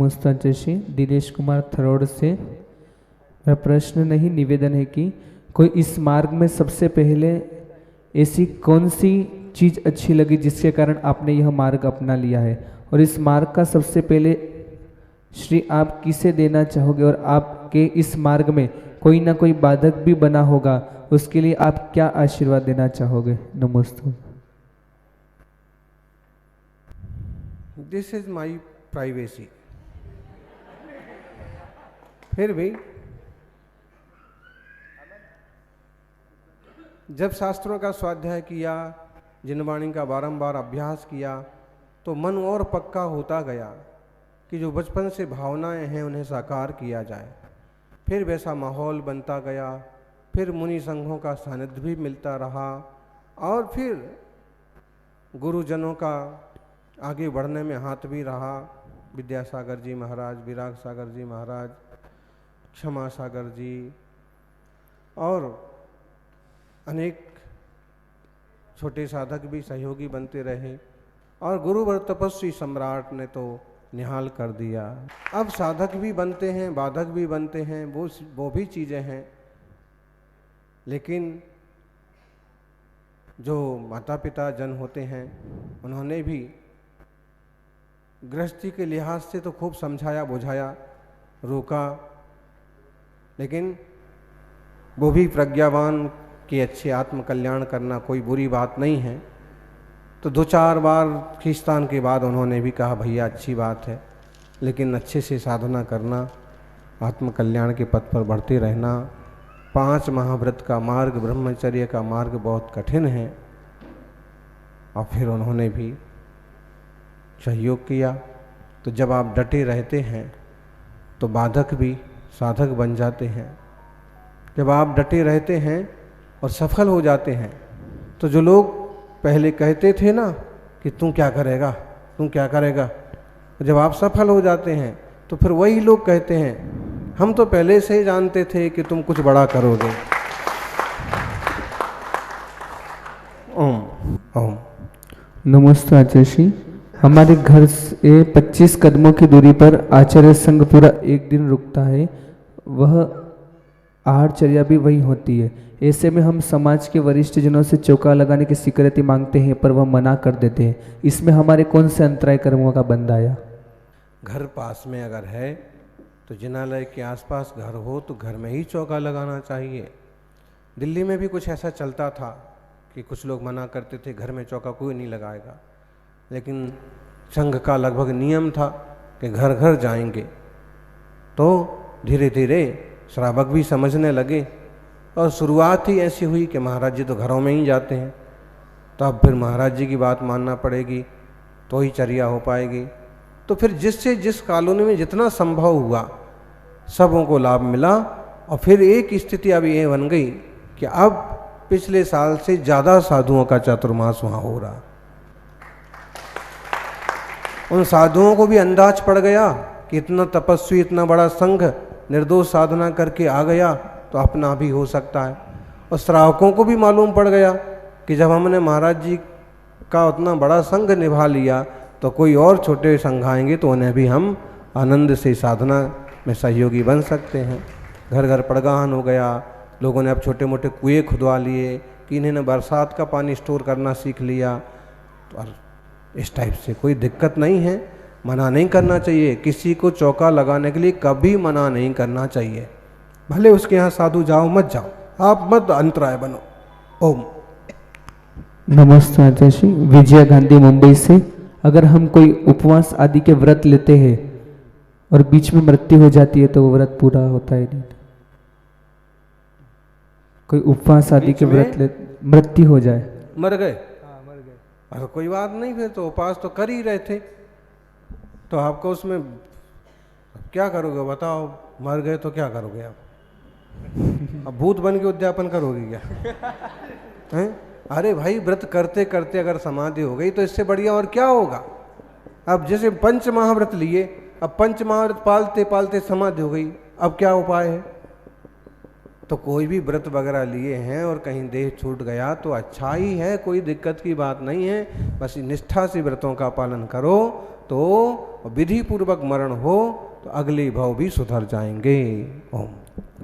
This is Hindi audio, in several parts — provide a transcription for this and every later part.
नमस्ते श्री दिनेश कुमार थरोड़ से। मेरा प्रश्न नहीं निवेदन है कि कोई इस मार्ग में सबसे पहले ऐसी कौन सी चीज़ अच्छी लगी जिसके कारण आपने यह मार्ग अपना लिया है, और इस मार्ग का सबसे पहले श्री आप किसे देना चाहोगे, और आपके इस मार्ग में कोई ना कोई बाधक भी बना होगा, उसके लिए आप क्या आशीर्वाद देना चाहोगे। नमस्ते। This is my privacy. फिर भी जब शास्त्रों का स्वाध्याय किया, जिनवाणी का बारंबार अभ्यास किया, तो मन और पक्का होता गया कि जो बचपन से भावनाएं हैं उन्हें साकार किया जाए। फिर वैसा माहौल बनता गया, फिर मुनि संघों का सानिध्य भी मिलता रहा, और फिर गुरुजनों का आगे बढ़ने में हाथ भी रहा। विद्यासागर जी महाराज, विराग सागर जी महाराज, क्षमा सागर जी और अनेक छोटे साधक भी सहयोगी बनते रहे, और गुरुवर तपस्वी सम्राट ने तो निहाल कर दिया। अब साधक भी बनते हैं, बाधक भी बनते हैं, वो भी चीज़ें हैं, लेकिन जो माता पिता जन होते हैं उन्होंने भी गृहस्थी के लिहाज से तो खूब समझाया बुझाया, रोका, लेकिन वो भी प्रज्ञावान कि अच्छे आत्मकल्याण करना कोई बुरी बात नहीं है। तो 2-4 बार खींचतान के बाद उन्होंने भी कहा भैया अच्छी बात है, लेकिन अच्छे से साधना करना, आत्मकल्याण के पथ पर बढ़ते रहना। 5 महाव्रत का मार्ग, ब्रह्मचर्य का मार्ग बहुत कठिन है। और फिर उन्होंने भी सहयोग किया। तो जब आप डटे रहते हैं तो बाधक भी साधक बन जाते हैं। जब आप डटे रहते हैं और सफल हो जाते हैं, तो जो लोग पहले कहते थे ना कि तू क्या करेगा, तू क्या करेगा, जब आप सफल हो जाते हैं तो फिर वही लोग कहते हैं हम तो पहले से ही जानते थे कि तुम कुछ बड़ा करोगे। ओम ओम। नमस्ते आचार्य श्री। हमारे घर से 25 कदमों की दूरी पर आचार्य संघ पूरा एक दिन रुकता है, वह आहारचर्या भी वही होती है। ऐसे में हम समाज के वरिष्ठ जनों से चौका लगाने की स्वीकृति मांगते हैं, पर वह मना कर देते हैं। इसमें हमारे कौन से अंतराय कर्मों का बंध आया। घर पास में अगर है तो जिनालय के आसपास घर हो तो घर में ही चौका लगाना चाहिए। दिल्ली में भी कुछ ऐसा चलता था कि कुछ लोग मना करते थे घर में चौका कोई नहीं लगाएगा, लेकिन संघ का लगभग नियम था कि घर घर जाएंगे। तो धीरे धीरे श्रावक भी समझने लगे, और शुरुआत ही ऐसी हुई कि महाराज जी तो घरों में ही जाते हैं, तो अब फिर महाराज जी की बात मानना पड़ेगी तो ही चर्या हो पाएगी। तो फिर जिससे जिस कॉलोनी में जितना संभव हुआ सबों को लाभ मिला। और फिर एक स्थिति अब ये बन गई कि अब पिछले साल से ज़्यादा साधुओं का चातुर्मास वहाँ हो रहा। उन साधुओं को भी अंदाज पड़ गया कि इतना तपस्वी, इतना बड़ा संघ निर्दोष साधना करके आ गया तो अपना भी हो सकता है। और श्रावकों को भी मालूम पड़ गया कि जब हमने महाराज जी का उतना बड़ा संघ निभा लिया तो कोई और छोटे संघ आएंगे तो उन्हें भी हम आनंद से साधना में सहयोगी बन सकते हैं। घर घर पड़गाहन हो गया। लोगों ने अब छोटे मोटे कुएँ खुदवा लिए कि इन्होंने बरसात का पानी स्टोर करना सीख लिया। तो इस टाइप से कोई दिक्कत नहीं है, मना नहीं करना चाहिए। किसी को चौका लगाने के लिए कभी मना नहीं करना चाहिए, भले उसके यहाँ साधु जाओ मत जाओ, आप मत अंतराय बनो। ओम। नमस्ते आचार्य श्री। विजया गांधी मुंबई से। अगर हम कोई उपवास आदि के व्रत लेते हैं और बीच में मृत्यु हो जाती है तो वो व्रत पूरा होता है नहीं। कोई उपवास आदि के व्रत ले मृत्यु हो जाए, मर गए, अरे कोई बात नहीं, फिर तो उपवास तो कर ही रहे थे, तो आपको उसमें क्या करोगे बताओ। मर गए तो क्या करोगे आप? अब भूत बन के उद्यापन करोगे क्या? हैं? अरे भाई व्रत करते करते अगर समाधि हो गई तो इससे बढ़िया और क्या होगा। अब जैसे 5 महाव्रत लिए, अब 5 महाव्रत पालते पालते समाधि हो गई, अब क्या उपाय है? तो कोई भी व्रत वगैरह लिए हैं और कहीं देह छूट गया तो अच्छा ही है, कोई दिक्कत की बात नहीं है। बस निष्ठा से व्रतों का पालन करो तो विधि पूर्वक मरण हो तो अगले भाव भी सुधर जाएंगे। ओम।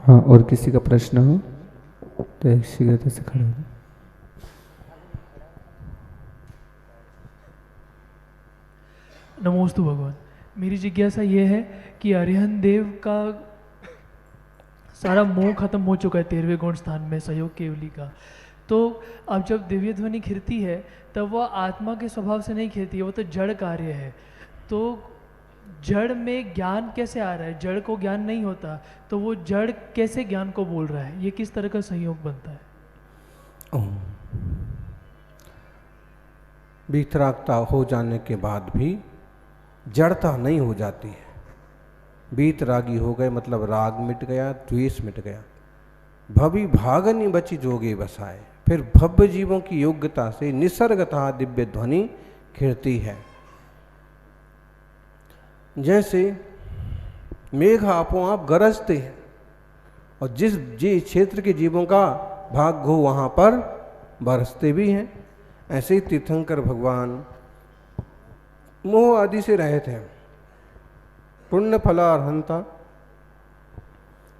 हाँ, और किसी का प्रश्न हो तो एक शीघ्रता से खड़े हो। नमोस्तु भगवान। मेरी जिज्ञासा ये है कि अरिहंत देव का सारा मोह खत्म हो चुका है 13वें गुण स्थान में सहयोग केवली का, तो अब जब दिव्य ध्वनि खिरती है तब वह आत्मा के स्वभाव से नहीं खिरती है, वो तो जड़ कार्य है। तो जड़ में ज्ञान कैसे आ रहा है? जड़ को ज्ञान नहीं होता तो वो जड़ कैसे ज्ञान को बोल रहा है? ये किस तरह का संयोग बनता है? वीतरागता हो जाने के बाद भी जड़ता नहीं हो जाती है। वीतरागी हो गए मतलब राग मिट गया, द्वेष मिट गया। भवि भागनि बचि जोगे बसाए। फिर भव्य जीवों की योग्यता से निसर्गतः दिव्य ध्वनि खिड़ती है। जैसे मेघ आपो आप गरजते हैं और जिस क्षेत्र के जीवों का भाग हो वहाँ पर बरसते भी हैं। ऐसे ही तीर्थंकर भगवान मोह आदि से रहित हैं। पुण्य फलार्हंता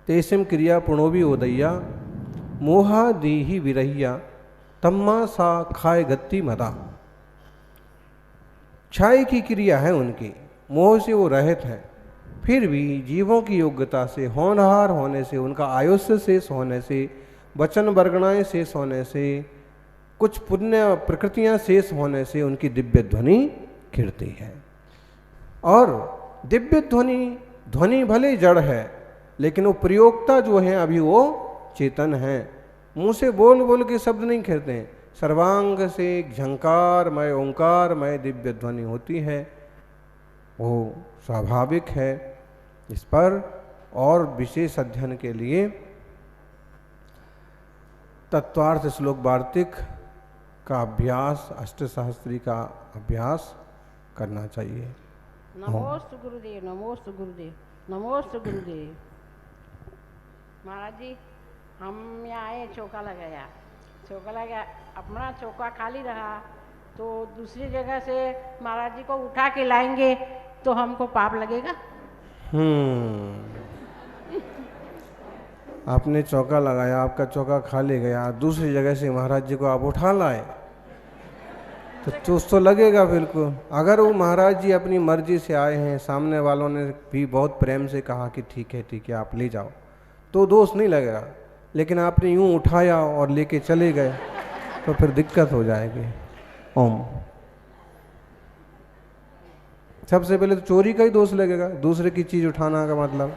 तेसिम क्रिया पुणोभी उदय्या मोहा दीहि विरहिया तम्मा सा खाए गति मदा। क्षय की क्रिया है उनकी, मोह से वो रहित हैं। फिर भी जीवों की योग्यता से, होनहार होने से, उनका आयुष्य शेष होने से, वचन वर्गणाएं शेष होने से, कुछ पुण्य प्रकृतियां शेष होने से उनकी दिव्य ध्वनि खिड़ती है। और दिव्य ध्वनि भले जड़ है लेकिन वो प्रयोक्ता जो है अभी वो चेतन है। मुंह से बोल बोल के शब्द नहीं खिड़ते हैं, सर्वांग से झंकारमय ओंकारमय दिव्य ध्वनि होती है, वो स्वाभाविक है। इस पर और विशेष अध्ययन के लिए तत्वार्थ श्लोक वार्तिक का अभ्यास, अष्टसहस्त्री का अभ्यास करना चाहिए। नमोस्तु गुरुदेव, नमोस्तु गुरुदेव, नमोस्तु गुरुदेव। महाराज जी, हम यहाँ आए, चौका लगाया, अपना चौका खाली रहा तो दूसरी जगह से महाराज जी को उठा के लाएंगे तो हमको पाप लगेगा? आपने चौका लगाया, आपका चौका खाली गया, दूसरी जगह से महाराज जी को आप उठा लाए तो चूस तो लगेगा बिल्कुल। अगर वो महाराज जी अपनी मर्जी से आए हैं, सामने वालों ने भी बहुत प्रेम से कहा कि ठीक है आप ले जाओ, तो दोष नहीं लगेगा। लेकिन आपने यूं उठाया और लेके चले गए तो फिर दिक्कत हो जाएगी। ओम। सबसे पहले तो चोरी का ही दोष लगेगा, दूसरे की चीज उठाना का मतलब।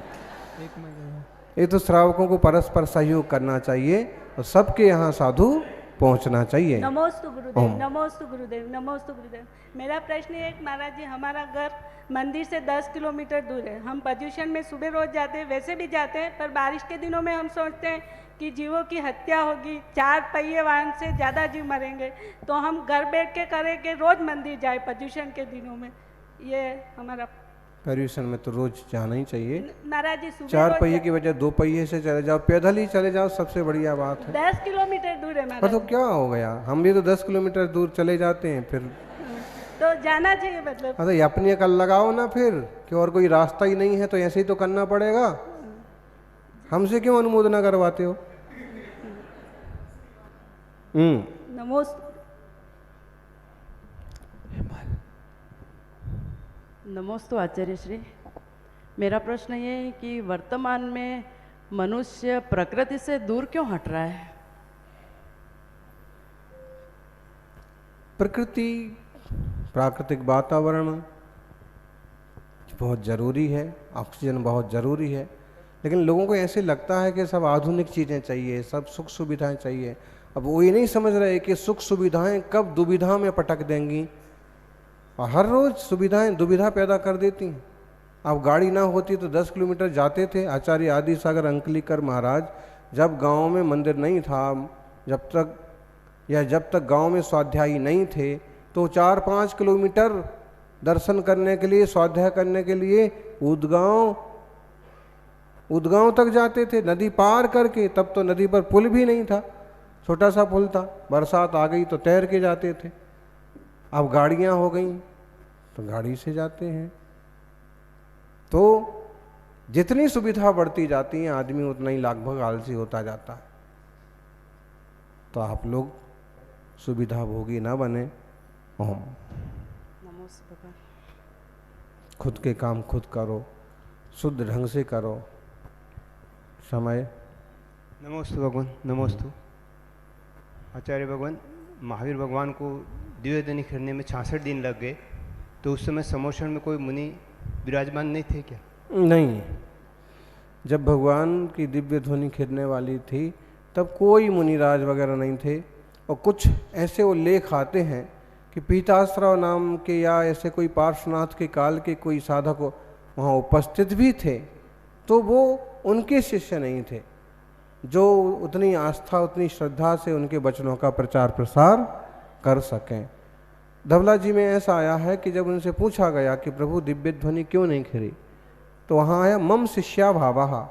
ये तो श्रावकों को परस्पर सहयोग करना चाहिए और सबके यहाँ साधु पहुंचना चाहिए। नमोस्तु गुरुदेव, नमोस्तु गुरुदेव, नमोस्तु गुरुदेव। मेरा प्रश्न है कि महाराज जी, हमारा घर मंदिर से 10 किलोमीटर दूर है। हम प्रदूषण में सुबह रोज जाते हैं, वैसे भी जाते हैं, पर बारिश के दिनों में हम सोचते हैं कि जीवों की हत्या होगी, 4 पहिए वाहन से ज़्यादा जीव मरेंगे, तो हम घर बैठ के करें कि रोज मंदिर जाए प्रदूषण के दिनों में। ये हमारा पर्यूषण में तो रोज जाना ही चाहिए। महाराज जी, सुबह 4 पहिए की वजह 2 पहिए से चले जाओ, पैदल ही चले जाओ, सबसे बढ़िया बात है। 10 किलोमीटर दूर है महाराज। तो क्या हो गया, हम भी तो 10 किलोमीटर दूर चले जाते हैं, फिर तो जाना चाहिए मतलब। अरे अपनी अकल लगाओ ना फिर, कि और कोई रास्ता ही नहीं है तो ऐसे ही तो करना पड़ेगा। हमसे क्यों अनुमोदना करवाते हो? नमोस्तु। नमोस्तु आचार्य श्री। मेरा प्रश्न ये है कि वर्तमान में मनुष्य प्रकृति से दूर क्यों हट रहा है? प्रकृति, प्राकृतिक वातावरण बहुत ज़रूरी है, ऑक्सीजन बहुत ज़रूरी है, लेकिन लोगों को ऐसे लगता है कि सब आधुनिक चीज़ें चाहिए, सब सुख सुविधाएं चाहिए। अब वो ये नहीं समझ रहे कि सुख सुविधाएं कब दुविधा में पटक देंगी, और हर रोज़ सुविधाएं दुविधा पैदा कर देती हैं। अब गाड़ी ना होती तो 10 किलोमीटर जाते थे। आचार्य आदि सागर अंकलीकर महाराज जब गांव में मंदिर नहीं था, जब तक गांव में स्वाध्यायी नहीं थे, तो 4-5 किलोमीटर दर्शन करने के लिए, स्वाध्याय करने के लिए ऊदगांव उदगांव तक जाते थे नदी पार करके, तब तो नदी पर पुल भी नहीं था, छोटा सा पुल था, बरसात आ गई तो तैर के जाते थे। अब गाड़ियां हो गई तो गाड़ी से जाते हैं। तो जितनी सुविधा बढ़ती जाती है आदमी उतना ही लगभग आलसी होता जाता है। तो आप लोग सुविधा भोगी ना बने। ओम। खुद के काम खुद करो, शुद्ध ढंग से करो। समय। नमोस्तु भगवान। नमोस्तु आचार्य भगवान। महावीर भगवान को दिव्य ध्वनि खरीदने में 66 दिन लग गए, तो उस समय समोषण में कोई मुनि विराजमान नहीं थे क्या? नहीं, जब भगवान की दिव्य ध्वनि खिरने वाली थी तब कोई मुनिराज वगैरह नहीं थे। और कुछ ऐसे उल्लेख आते हैं कि पीताश्रव नाम के या ऐसे कोई पार्श्वनाथ के काल के कोई साधक वहाँ उपस्थित भी थे, तो वो उनके शिष्य नहीं थे जो उतनी आस्था उतनी श्रद्धा से उनके वचनों का प्रचार प्रसार कर सकें। धवला जी में ऐसा आया है कि जब उनसे पूछा गया कि प्रभु दिव्य ध्वनि क्यों नहीं खिरी, तो वहाँ आया मम शिष्या भावा,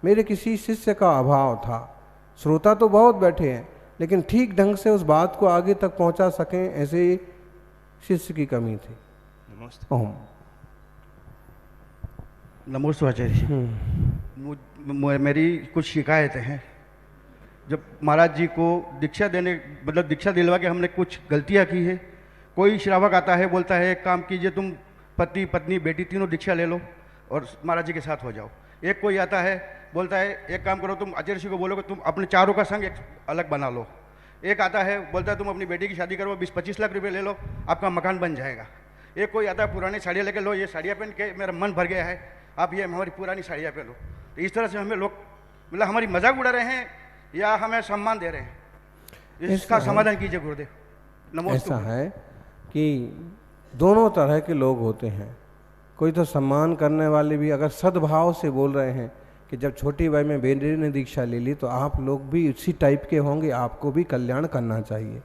मेरे किसी शिष्य का अभाव था। श्रोता तो बहुत बैठे हैं लेकिन ठीक ढंग से उस बात को आगे तक पहुंचा सकें ऐसे शिष्य की कमी थी। नमस्ते। ओम। नमोस्तु आचार्य जी। मेरी कुछ शिकायतें हैं। जब महाराज जी को दीक्षा देने मतलब दीक्षा दिलवा के हमने कुछ गलतियां की है, कोई श्रावक आता है बोलता है एक काम कीजिए, तुम पति पत्नी बेटी तीनों दीक्षा ले लो और महाराज जी के साथ हो जाओ। एक कोई आता है बोलता है एक काम करो, तुम आचार्य जी को बोलोगे तुम अपने चारों का संग एक अलग बना लो। एक आता है बोलता है तुम अपनी बेटी की शादी करो, 20-25 लाख रुपए ले लो, आपका मकान बन जाएगा। एक कोई आता है पुरानी साड़ियाँ लेके लो, ये साड़ियाँ पहन के मेरा मन भर गया है, आप ये हमारी पुरानी साड़ियाँ पहन लो। तो इस तरह से हमें लोग मतलब हमारी मजाक उड़ा रहे हैं या हमें सम्मान दे रहे हैं, इसका समाधान कीजिए गुरुदेव। नमस्ते। ऐसा है कि दोनों तरह के लोग होते हैं। कोई तो सम्मान करने वाले भी अगर सद्भाव से बोल रहे हैं कि जब छोटी भाई में बेटे ने दीक्षा ले ली तो आप लोग भी उसी टाइप के होंगे, आपको भी कल्याण करना चाहिए।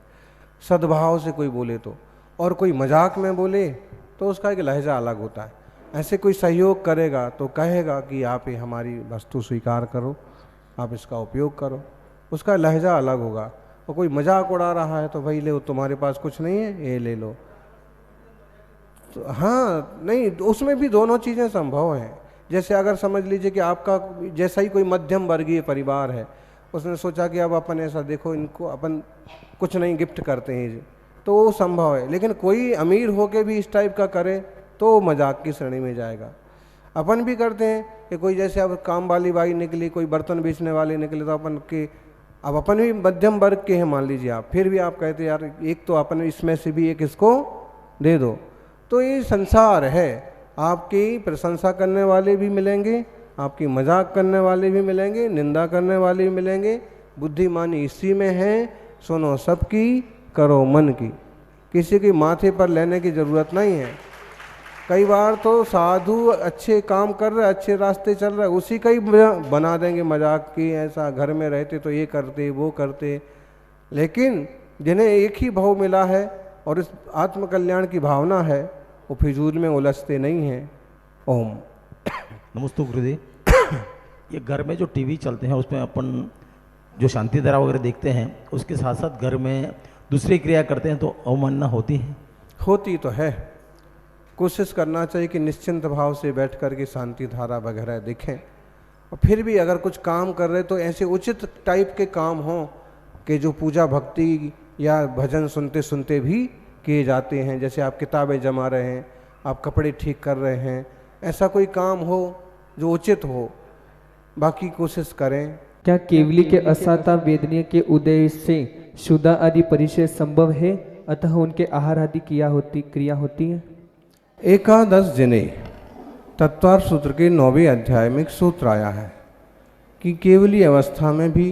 सद्भाव से कोई बोले तो, और कोई मजाक में बोले तो उसका एक लहजा अलग होता है। ऐसे कोई सहयोग करेगा तो कहेगा कि आप ये हमारी वस्तु स्वीकार करो, आप इसका उपयोग करो, उसका लहजा अलग होगा। और कोई मजाक उड़ा रहा है तो भाई ले, तुम्हारे पास कुछ नहीं है ये ले लो। तो हाँ नहीं, उसमें भी दोनों चीज़ें संभव हैं। जैसे अगर समझ लीजिए कि आपका जैसा ही कोई मध्यम वर्गीय परिवार है, उसने सोचा कि अब अपन ऐसा देखो इनको अपन कुछ नहीं गिफ्ट करते हैं, तो वो संभव है। लेकिन कोई अमीर होके भी इस टाइप का करे तो मजाक की श्रेणी में जाएगा। अपन भी करते हैं कि कोई जैसे अब काम वाली बाई निकली, कोई बर्तन बेचने वाले निकले, तो अपन के अब अपन भी मध्यम वर्ग के हैं मान लीजिए आप, फिर भी आप कहते यार एक तो अपन इसमें से भी एक इसको दे दो। तो ये संसार है, आपकी प्रशंसा करने वाले भी मिलेंगे, आपकी मजाक करने वाले भी मिलेंगे, निंदा करने वाले भी मिलेंगे। बुद्धिमानी इसी में है, सुनो सबकी करो मन की, किसी की माथे पर लेने की ज़रूरत नहीं है। कई बार तो साधु अच्छे काम कर रहे, अच्छे रास्ते चल रहे, उसी का ही बना देंगे मजाक की, ऐसा घर में रहते तो ये करते वो करते। लेकिन जिन्हें एक ही भाव मिला है और इस आत्मकल्याण की भावना है, वो फिजूल में उलझते नहीं हैं। ओम। नमस्ते गुरुदेव। ये घर में जो टीवी चलते हैं उसमें अपन जो शांति धारा वगैरह देखते हैं, उसके साथ साथ घर में दूसरी क्रिया करते हैं तो अवमानना होती है? होती तो है। कोशिश करना चाहिए कि निश्चिंत भाव से बैठ कर के शांति धारा वगैरह देखें। और फिर भी अगर कुछ काम कर रहे तो ऐसे उचित टाइप के काम हों कि जो पूजा भक्ति या भजन सुनते सुनते भी किए जाते हैं। जैसे आप किताबें जमा रहे हैं, आप कपड़े ठीक कर रहे हैं, ऐसा कोई काम हो जो उचित हो। बाकी कोशिश करें। क्या केवली के असाता वेदनीय के उदय से शुदा आदि परिचय संभव है, अतः उनके आहार आदि क्रिया होती है? एकादश जिने तत्वार्थ सूत्र के 9वें अध्याय में एक सूत्र आया है कि केवली अवस्था में भी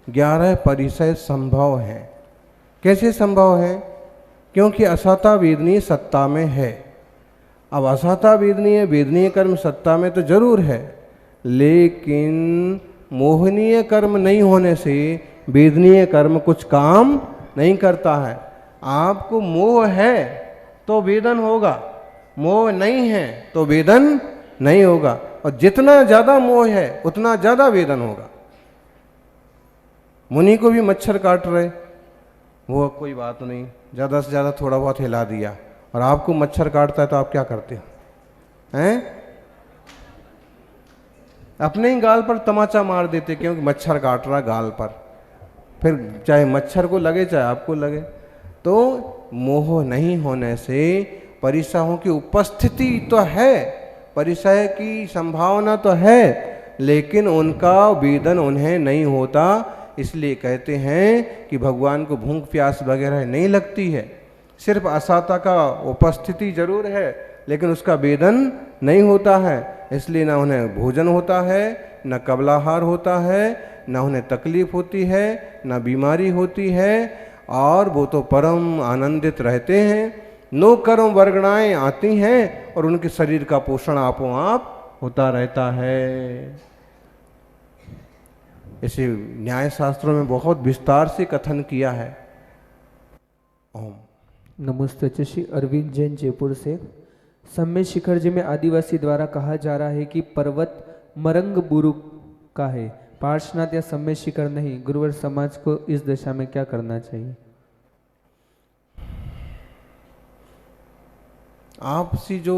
11 परिचय संभव है। कैसे संभव है? क्योंकि असाता वेदनीय सत्ता में है। अब असाता वेदनीय कर्म सत्ता में तो जरूर है, लेकिन मोहनीय कर्म नहीं होने से वेदनीय कर्म कुछ काम नहीं करता है। आपको मोह है तो वेदन होगा, मोह नहीं है तो वेदन नहीं होगा। और जितना ज्यादा मोह है उतना ज्यादा वेदन होगा। मुनि को भी मच्छर काट रहे, वो कोई बात नहीं, ज़्यादा से ज़्यादा थोड़ा बहुत हिला दिया, और आपको मच्छर काटता है तो आप क्या करते हैं? अपने ही गाल पर तमाचा मार देते, क्योंकि मच्छर काट रहा गाल पर, फिर चाहे मच्छर को लगे चाहे आपको लगे। तो मोह नहीं होने से परिसहों की उपस्थिति तो है, परिसह की संभावना तो है, लेकिन उनका वेदन उन्हें नहीं होता। इसलिए कहते हैं कि भगवान को भूख प्यास वगैरह नहीं लगती है, सिर्फ असाता का उपस्थिति जरूर है लेकिन उसका वेदन नहीं होता है। इसलिए ना उन्हें भोजन होता है, न कबलाहार होता है, न उन्हें तकलीफ होती है, न बीमारी होती है, और वो तो परम आनंदित रहते हैं। नो कर्म वर्गणाएं आती हैं और उनके शरीर का पोषण आपो आप होता रहता है। इसे न्याय शास्त्रों में बहुत विस्तार से कथन किया है। ओम नमस्ते। श्री अरविंद जैन जयपुर से, सम्य शिखर जी में आदिवासी द्वारा कहा जा रहा है कि पर्वत मरंग बुरु का है, पार्श्वनाथ या सम्य शिखर नहीं। गुरुवर समाज को इस दशा में क्या करना चाहिए? आपसी जो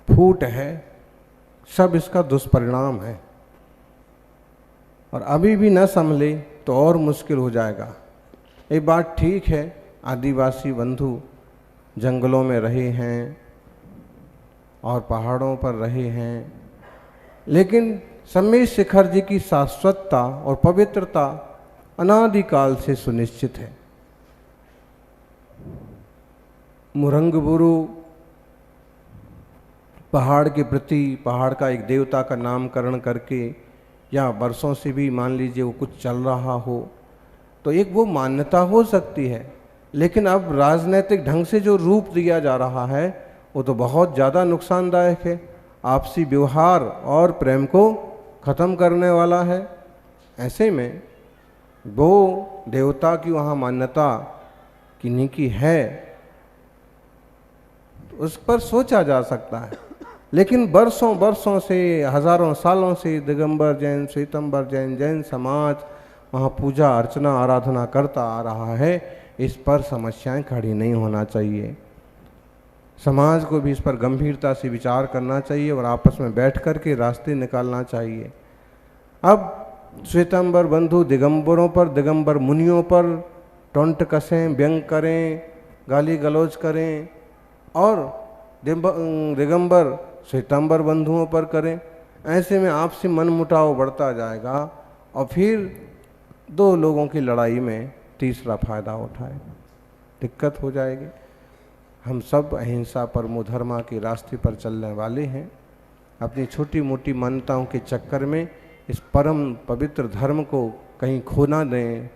फूट है सब इसका दुष्परिणाम है, और अभी भी न संभले तो और मुश्किल हो जाएगा। एक बात ठीक है, आदिवासी बंधु जंगलों में रहे हैं और पहाड़ों पर रहे हैं, लेकिन सम्य शिखर जी की शाश्वतता और पवित्रता अनादिकाल से सुनिश्चित है। मुरंगबुरु पहाड़ के प्रति, पहाड़ का एक देवता का नामकरण करके, या वर्षों से भी मान लीजिए वो कुछ चल रहा हो, तो एक वो मान्यता हो सकती है, लेकिन अब राजनीतिक ढंग से जो रूप दिया जा रहा है वो तो बहुत ज़्यादा नुकसानदायक है, आपसी व्यवहार और प्रेम को ख़त्म करने वाला है। ऐसे में वो देवता की वहाँ मान्यता किन्हीं की है, उस पर सोचा जा सकता है, लेकिन बरसों बरसों से, हजारों सालों से दिगंबर जैन, श्वेतंबर जैन, जैन समाज वहाँ पूजा अर्चना आराधना करता आ रहा है। इस पर समस्याएं खड़ी नहीं होना चाहिए। समाज को भी इस पर गंभीरता से विचार करना चाहिए और आपस में बैठ कर के रास्ते निकालना चाहिए। अब श्वेतंबर बंधु दिगंबरों पर, दिगंबर मुनियों पर टोंट कसें, व्यंग करें, गाली गलौज करें, और दिगंबर श्वेतंबर बंधुओं पर करें, ऐसे में आपसी मन मुटाव बढ़ता जाएगा और फिर दो लोगों की लड़ाई में तीसरा फायदा उठाए, दिक्कत हो जाएगी। हम सब अहिंसा परमो धर्मा के रास्ते पर चलने वाले हैं। अपनी छोटी मोटी मान्यताओं के चक्कर में इस परम पवित्र धर्म को कहीं खो ना दें,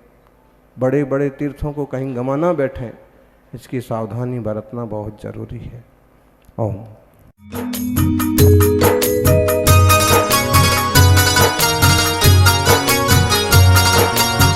बड़े बड़े तीर्थों को कहीं गंवा ना बैठें, इसकी सावधानी बरतना बहुत जरूरी है। ओम।